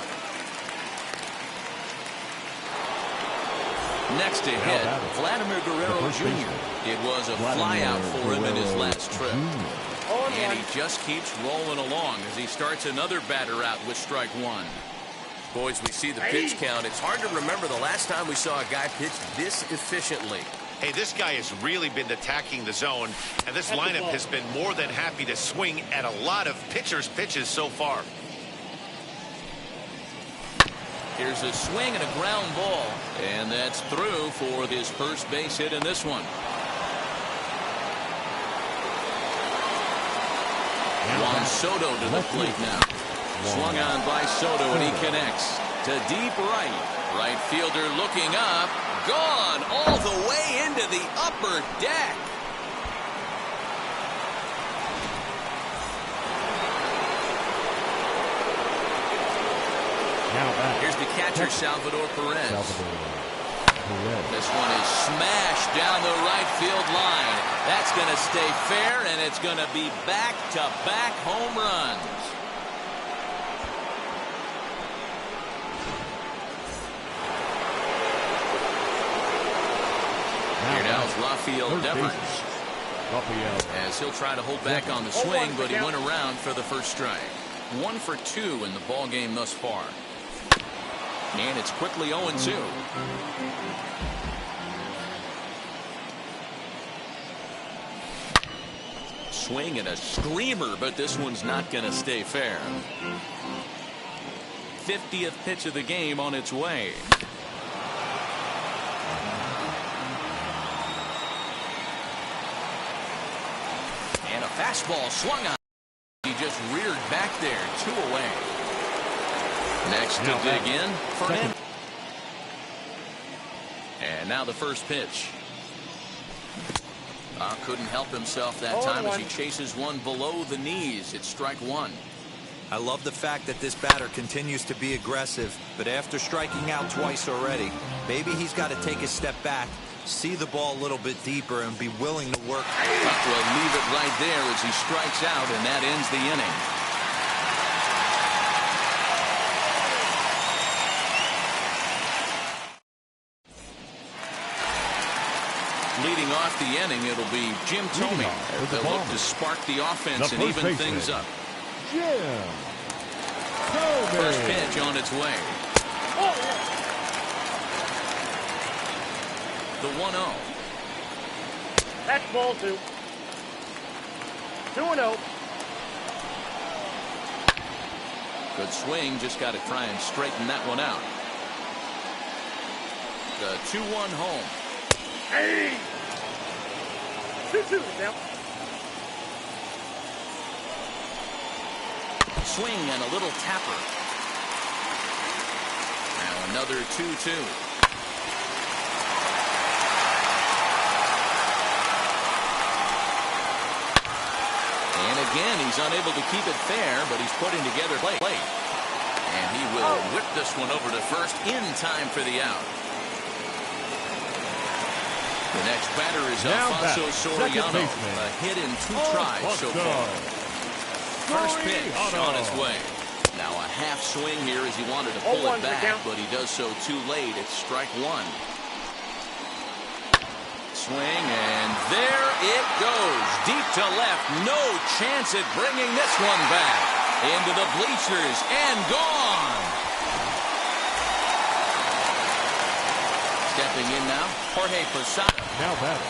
Next to hit, Vladimir Guerrero Jr. It was a flyout for him in his last trip. And he just keeps rolling along as he starts another batter out with strike 1. Boys, we see the pitch count. It's hard to remember the last time we saw a guy pitch this efficiently. Hey, this guy has really been attacking the zone, and this lineup has been more than happy to swing at a lot of pitchers' pitches so far. Here's a swing and a ground ball, and that's through for his first base hit in this one. Juan Soto to the plate now. Swung on by Soto, and he connects to deep right. Right fielder looking up, gone all the way into the upper deck. Here's the catcher, Salvador Perez. This one is smashed down the right field line. That's going to stay fair, and it's going to be back-to-back home runs. Here now is Rafael Devers. As he'll try to hold back on the swing, but he went around for the first strike. 1 for 2 in the ball game thus far. And it's quickly 0-2. Swing and a screamer, but this one's not going to stay fair. 50th pitch of the game on its way. And a fastball swung on. He just reared back there, 2 away. Next to dig in, Fernandez. And now the first pitch. Couldn't help himself that time as he chases one below the knees. It's strike 1. I love the fact that this batter continues to be aggressive, but after striking out twice already, maybe he's got to take a step back, See the ball a little bit deeper and be willing to work. Will leave it right there as he strikes out, and that ends the inning. Leading off the inning, it'll be Jim Thome. They'll look to spark the offense and even things up. Jim Thome. First pitch on its way. The 1-0. That's ball 2. 2-0. Good swing, just got to try and straighten that one out. The 2-1 home. Hey! 2-2 now. Swing and a little tapper. Now another 2-2. Again, he's unable to keep it fair, but he's putting together play. And he will whip this one over to first in time for the out. The next batter is Alfonso Soriano. A hit in 2 tries so far. First pitch on its way. Now a half swing here as he wanted to pull it back, but he does so too late. It's strike 1. Swing, and there it goes. Deep to left. No chance at bringing this one back. Into the bleachers and gone. Stepping in now, Jorge Posada. Now batting,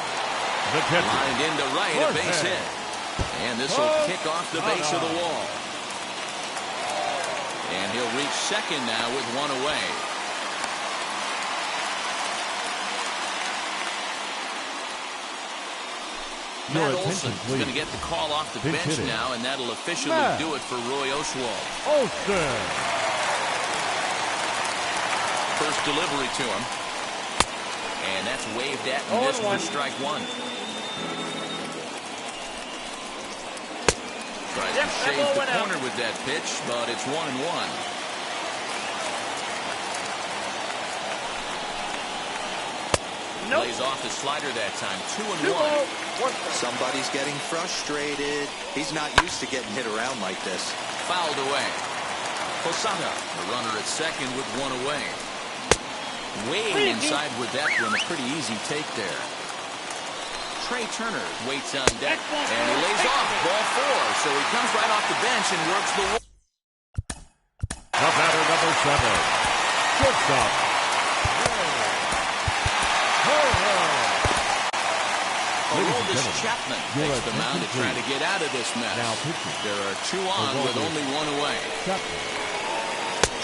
the catcher. Lined into right, a base hit. And this will kick off the base of the wall. And he'll reach second now with 1 away. Matt Olson is going to get the call off the bench now, and that'll officially do it for Roy Oswalt. Olson. First delivery to him. And that's waved at and missed for strike 1. Tries to shave the corner with that pitch, but it's 1-1. Lays off the slider that time. 2-1. Somebody's getting frustrated. He's not used to getting hit around like this. Fouled away. Posada, the runner at second with 1 away. Way inside with that one. A pretty easy take there. Trey Turner waits on deck, and he lays off. Ball 4. So he comes right off the bench and works the wall. The batter, number 7. Shortstop. Aroldis Chapman takes the mound to try to get out of this mess. There are 2 on with only 1 away.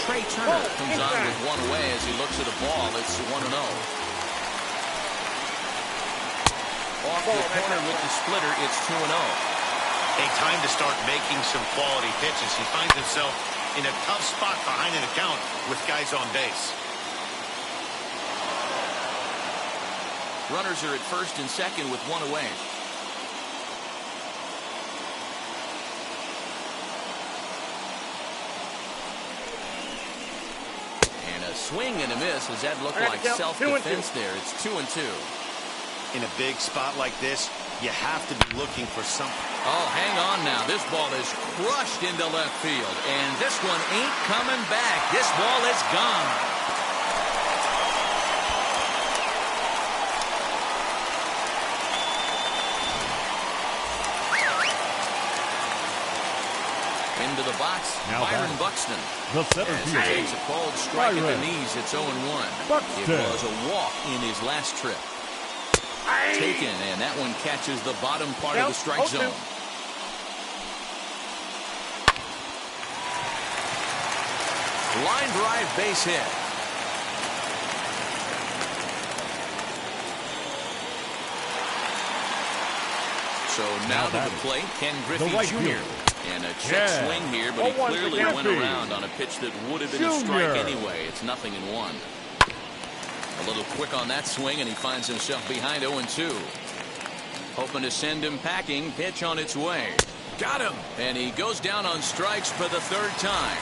Trey Turner comes on with 1 away as he looks at a ball. It's 1-0. Off the corner with the splitter, it's 2-0. A time to start making some quality pitches. He finds himself in a tough spot behind an account with guys on base. Runners are at first and second with 1 away. And a swing and a miss. Does that look like self-defense there? It's 2-2. In a big spot like this, you have to be looking for something. Oh, hang on now. This ball is crushed into left field. And this one ain't coming back. This ball is gone. Into the box, now Byron Buxton. The center fielder takes a cold strike at the knees. It's 0-1. It was a walk in his last trip. Taken, and that one catches the bottom part of the strike zone. Line drive base hit. So now to the plate, Ken Griffey Jr. And a check swing here, but he clearly went around on a pitch that would have been a strike anyway. It's 0-1. A little quick on that swing, and he finds himself behind 0-2. Hoping to send him packing. Pitch on its way. Got him. And he goes down on strikes for the 3rd time.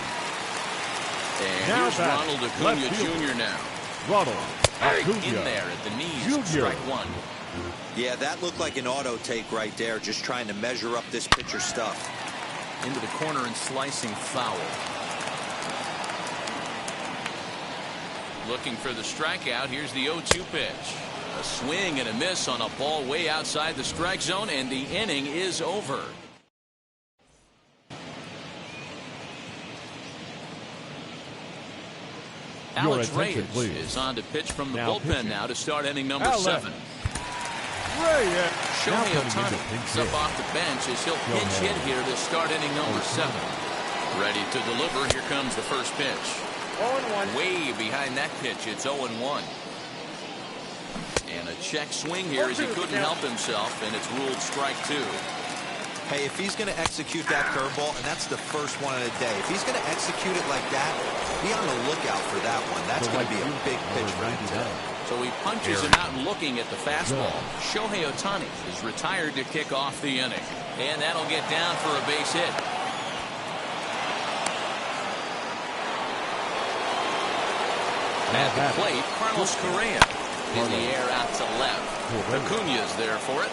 And here's Ronald Acuna Jr. now. Ronald In there at the knees, strike one. Yeah, that looked like an auto take right there, just trying to measure up this pitcher's stuff. Into the corner and slicing foul. Looking for the strikeout. Here's the 0-2 pitch. A swing and a miss on a ball way outside the strike zone, and the inning is over. Alex Reyes is on to pitch from the bullpen now to start inning number 7. Shohei Ohtani is up off the bench as he'll pinch hit here to start inning number 7. Ready to deliver. Here comes the first pitch. 0-1. Way behind that pitch. It's 0-1. And a check swing here as he couldn't help himself, and it's ruled strike 2. Hey, if he's going to execute that curveball, and that's the first one of the day, if he's going to execute it like that, be on the lookout for that one. That's going to be a big pitch for him today. So he punches him out and looking at the fastball. Shohei Ohtani is retired to kick off the inning. And that'll get down for a base hit. At the plate, Carlos Correa. In the air out to left. Acuña's there for it.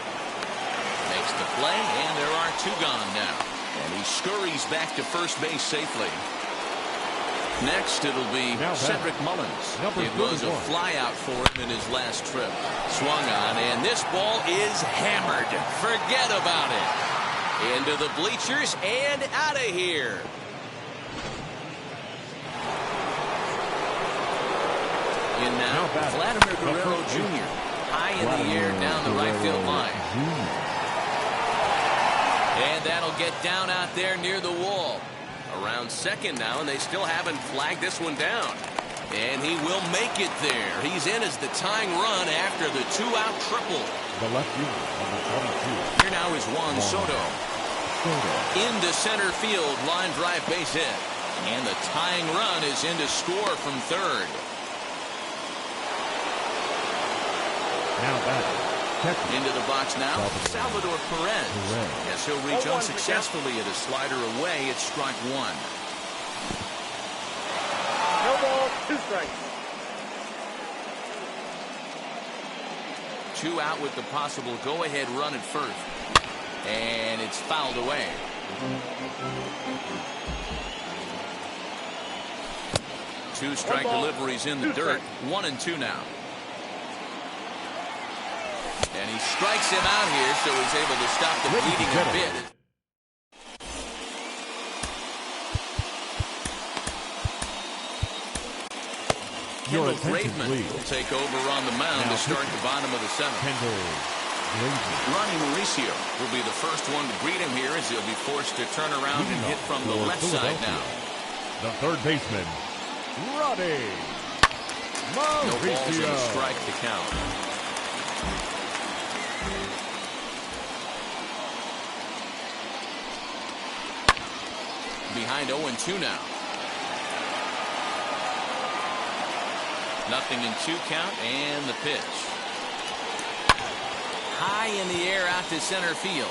Makes the play, and there are 2 gone now. And he scurries back to first base safely. Next, it'll be Cedric Mullins. It was a flyout for him in his last trip. Swung on, and this ball is hammered. Forget about it. Into the bleachers and out of here. In now, Vladimir Guerrero Jr. High in the air down the right field line. And that'll get down out there near the wall. Around second now, and they still haven't flagged this one down. And he will make it there. He's in as the tying run after the 2-out triple. The left fielder, number 22. Here now is Juan Soto. Into center field, line drive base hit. And the tying run is in to score from third. Now back. Into the box now, Salvador Perez. Yes, he'll reach unsuccessfully at a slider away. It's strike 1. No ball, 2 strikes. 2 out with the possible go-ahead run at first. And it's fouled away. Two strike deliveries in the dirt. 1-2 now. And he strikes him out here, so he's able to stop the bleeding a bit. Kendall Graveman will take over on the mound to start the bottom of the 7th. Ronnie Mauricio will be the first one to greet him here as he'll be forced to turn around and hit from the left side now. The third baseman, Ronnie Mauricio. No balls and a strike to count. Behind 0-2 now. Nothing in 2 count, and the pitch. High in the air out to center field.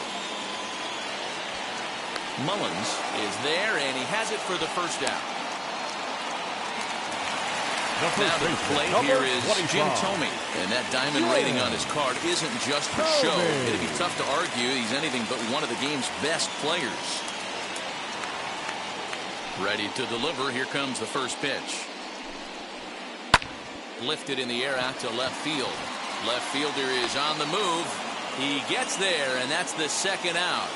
Mullins is there, and he has it for the first out. Now to the plate, here is Jim Thome, and that diamond rating on his card isn't just for show. It'd be tough to argue he's anything but one of the game's best players. Ready to deliver. Here comes the first pitch. Lifted in the air out to left field. Left fielder is on the move. He gets there, and that's the 2nd out.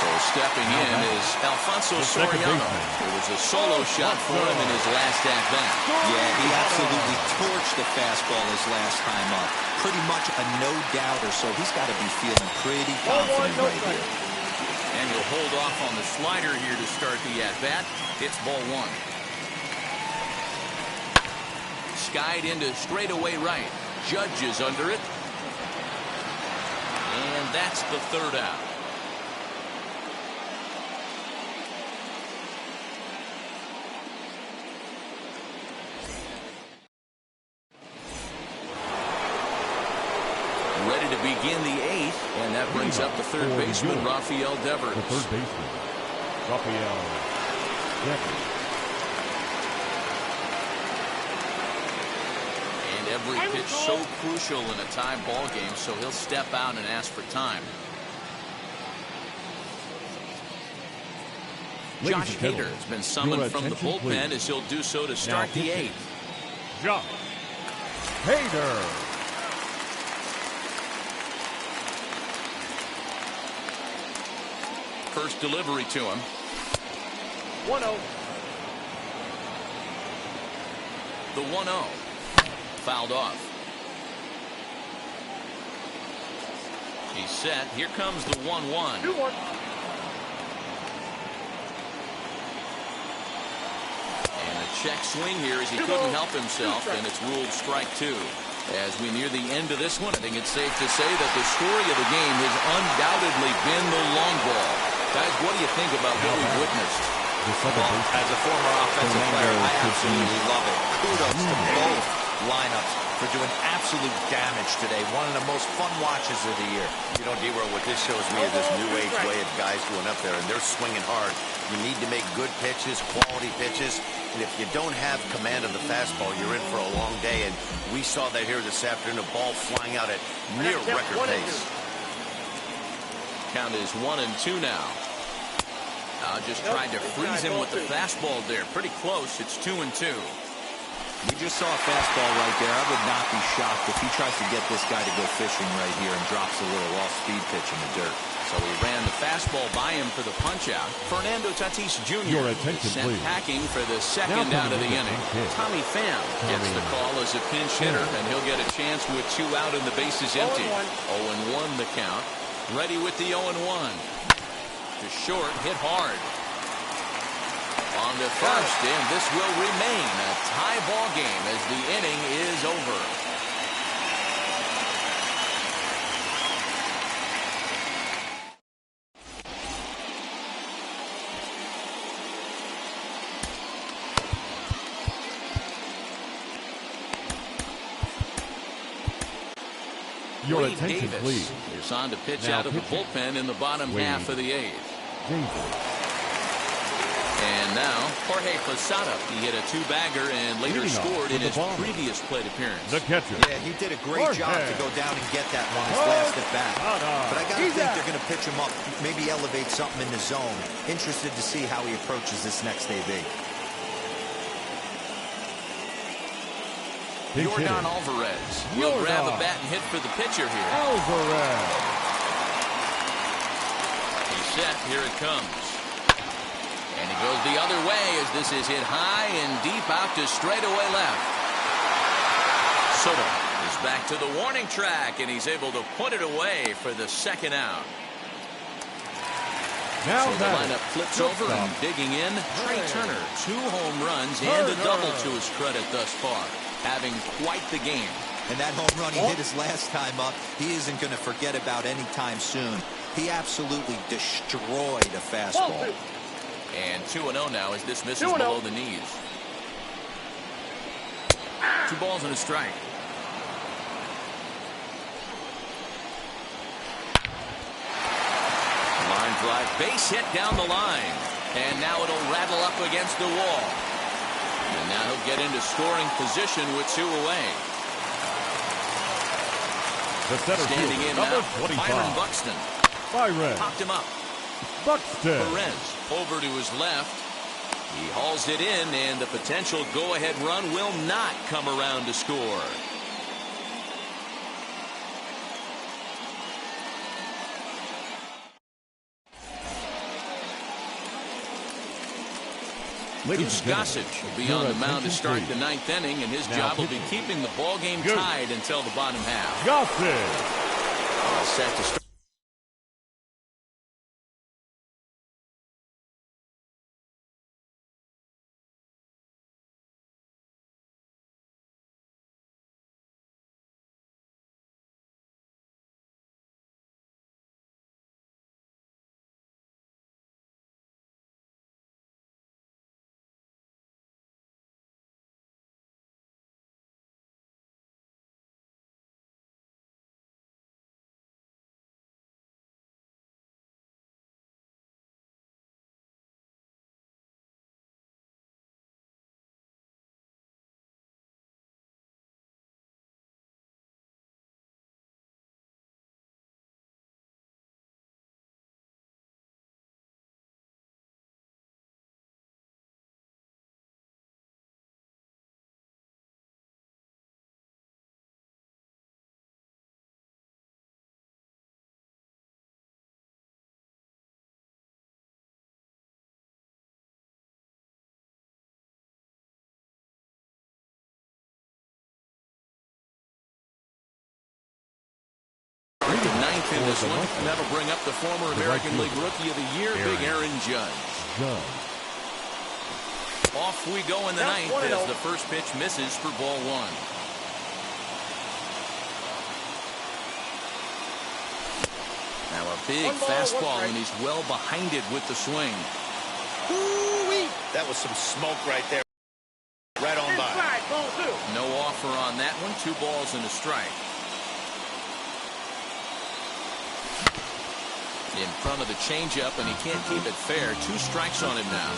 So stepping in is Alfonso Soriano. It was a solo shot for him in his last at-bat. Yeah, he absolutely torched the fastball his last time up. Pretty much a no-doubter, so he's got to be feeling pretty confident right here. And he'll hold off on the slider here to start the at-bat. It's ball 1. Skied into straightaway right. Judge is under it. And that's the 3rd out. Ready to begin the 8th, and that brings up the 3rd baseman, Rafael Devers. The 3rd baseman, Rafael Devers. Every pitch so crucial in a tie ball game, so he'll step out and ask for time. Josh Hader has been summoned from the bullpen as he'll do so to start the eighth. Josh Hader. First delivery to him. 1-0. The 1-0. Fouled off. He's set. Here comes the 1-1. 2-1. Check swing here as he couldn't help himself, and it's ruled strike two. As we near the end of this one, I think it's safe to say that the story of the game has undoubtedly been the long ball. Guys, what do you think about what we've witnessed? Well, as a former offensive player, I absolutely love it. Kudos to both lineups for doing absolute damage today. One of the most fun watches of the year. You know, D-Roll, what this shows me is this new age way of guys going up there, and they're swinging hard. You need to make good pitches, quality pitches. And if you don't have command of the fastball, you're in for a long day. And we saw that here this afternoon, a ball flying out at near record pace. Count is 1-2 now. Just tried to freeze him with the fastball there. Pretty close. It's 2-2. We just saw a fastball right there. I would not be shocked if he tries to get this guy to go fishing right here and drops a little off-speed pitch in the dirt. So he ran the fastball by him for the punch-out. Fernando Tatis Jr. Your attention, sent please. packing for the second out of the inning. Tommy Pham gets the call as a pinch hitter, and he'll get a chance with 2 out and the bases empty. 0-1 the count. Ready with the 0-1. To short, hit hard. On to first, and this will remain a tie ball game as the inning is over. Your Wade attention, Davis please. is on to pitch Now out of the pitching. bullpen in the bottom Wade half of the eighth. Davis. And now, Jorge Posada. He hit a 2-bagger and later Leading off scored in with his the ball. previous plate appearance. The catcher. Yeah, he did a great job to go down and get that one his last at bat. But I got to think they're going to pitch him up, maybe elevate something in the zone. Interested to see how he approaches this next AB. Yordan Alvarez will grab a bat and hit for the pitcher here. Alvarez. He's set. Here it comes. And he goes the other way as this is hit high and deep out to straightaway left. Soto is back to the warning track, and he's able to put it away for the second out. Now so the lineup flips over and digging in. Trey Turner, 2 home runs and a double to his credit thus far. Having quite the game. And that home run he hit his last time up, he isn't going to forget about any time soon. He absolutely destroyed a fastball. And 2-0 now as this misses below the knees. 2 balls and a strike. Line drive, base hit down the line. And now it'll rattle up against the wall. And now he'll get into scoring position with 2 away. The center Standing fielder, in number now, 25. Byron Buxton. Byron Popped him up. Buxton. Perez over to his left. He hauls it in, and the potential go-ahead run will not come around to score. Bruce Gossage will be on the mound to start the 9th inning, and his job will be keeping the ball game tied until the bottom half. Gossage. All set to start. walk in this one. And that'll bring up the former American League Rookie of the Year, Big Aaron Judge. Off we go in the ninth as the first pitch misses for ball one. Now a big fastball, and he's well behind it with the swing. That was some smoke right there. Right on by. No offer on that one. 2 balls and a strike. In front of the changeup, and he can't keep it fair. 2 strikes on him now.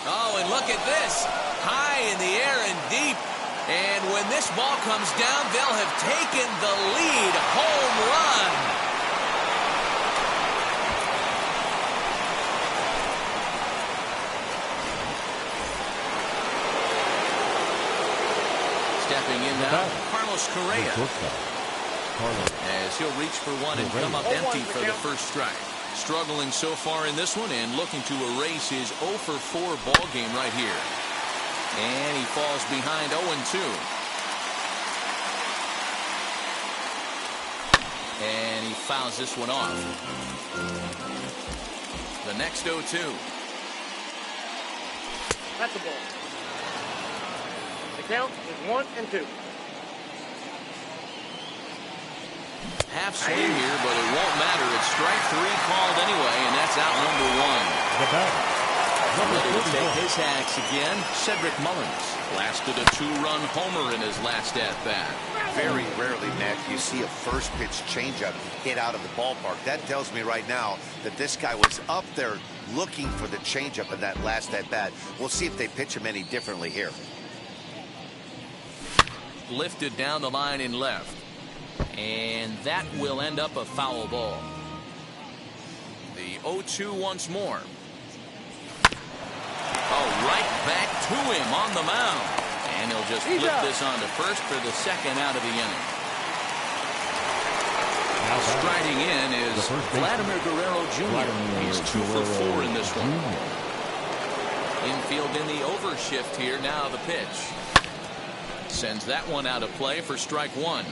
Oh, and look at this. High in the air and deep. And when this ball comes down, they'll have taken the lead. Home run. Stepping in now, Carlos Correa. As he'll reach for one and come up empty for the first strike. Struggling so far in this one and looking to erase his 0 for 4 ball game right here. And he falls behind 0-2. And he fouls this one off. The next 0-2. That's the ball. The count is 1-2. Half swing here, but it won't matter. It's strike 3 called anyway, and that's out number 1. Ready to take his hacks again, Cedric Mullins. Blasted a 2-run homer in his last at-bat. Very rarely, Nick, you see a first pitch changeup hit out of the ballpark. That tells me right now that this guy was up there looking for the changeup in that last at-bat. We'll see if they pitch him any differently here. Lifted down the line in left. And that will end up a foul ball. The 0-2 once more. Oh, right back to him on the mound. And he'll just flip this on to first for the second out of the inning. Now striding in is Vladimir Guerrero Jr. He's 2 for 4 in this one. Infield in the overshift here. Now the pitch. Sends that one out of play for strike 1.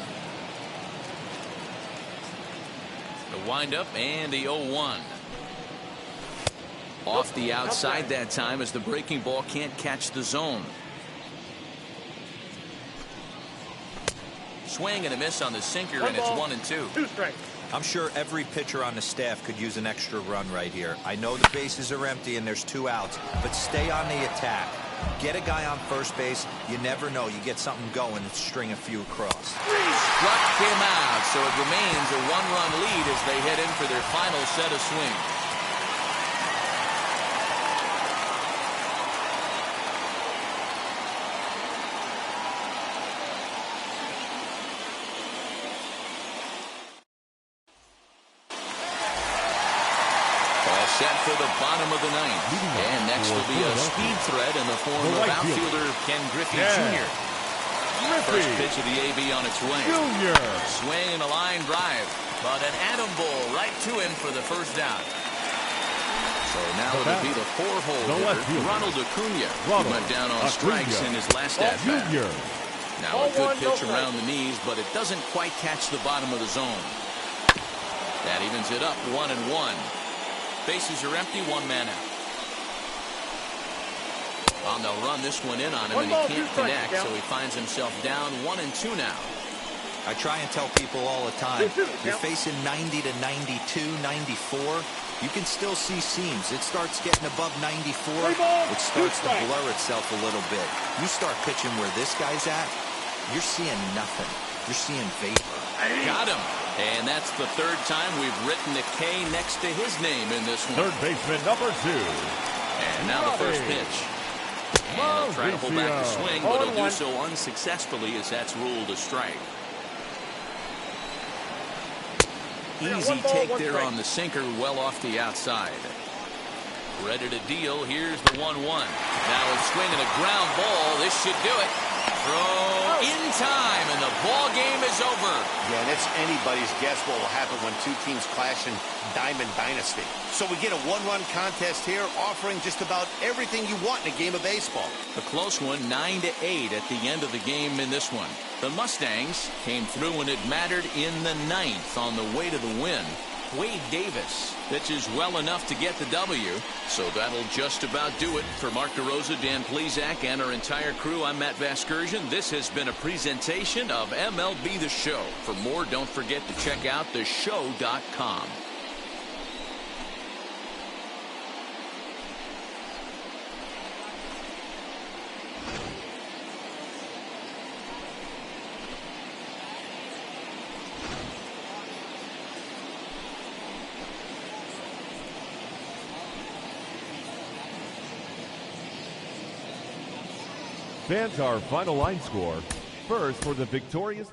The windup and the 0-1. Off the outside that time as the breaking ball can't catch the zone. Swing and a miss on the sinker, and it's 1-2. 2 strikes. I'm sure every pitcher on the staff could use an extra run right here. I know the bases are empty and there's 2 outs, but stay on the attack. Get a guy on first base. You never know. You get something going and string a few across. Struck him out, so it remains a 1-run lead as they head in for their final set of swings. Set for the bottom of the 9th. And next will be a speed threat in the form of outfielder Ken Griffey Jr. First pitch of the AB on its way. Swing and a line drive. But an atom ball right to him for the first out. So now it'll be the 4-hole hitter, Ronald Acuna. He went down on strikes in his last at-bat. Now a good pitch around the knees, but it doesn't quite catch the bottom of the zone. That evens it up 1-1. Bases are empty, 1 man out. Well, they'll run this one in on him, and he can't connect, so he finds himself down 1-2 now. I try and tell people all the time, you're facing 90 to 92, 94. You can still see seams. It starts getting above 94. It starts to blur itself a little bit. You start pitching where this guy's at, you're seeing nothing. You're seeing vapor. Got him. And that's the 3rd time we've written a K next to his name in this one. Third baseman number 2. And now the first pitch. And he'll try to hold back the swing, but he'll do so unsuccessfully as that's ruled a strike. Easy take there on the sinker, well off the outside. Ready to deal. Here's the 1-1. Now a swing and a ground ball. This should do it. throw in time, and the ball game is over. Yeah, and it's anybody's guess what will happen when two teams clash in Diamond Dynasty. So we get a one-run contest here, offering just about everything you want in a game of baseball. A close one, 9-8 at the end of the game in this one. The Mustangs came through when it mattered in the ninth on the way to the win. Wade Davis pitches well enough to get the W. So that'll just about do it. For Mark DeRosa, Dan Plesac, and our entire crew, I'm Matt Vasgersian. This has been a presentation of MLB The Show. For more, don't forget to check out theshow.com. Fans, our final line score. First for the victorious.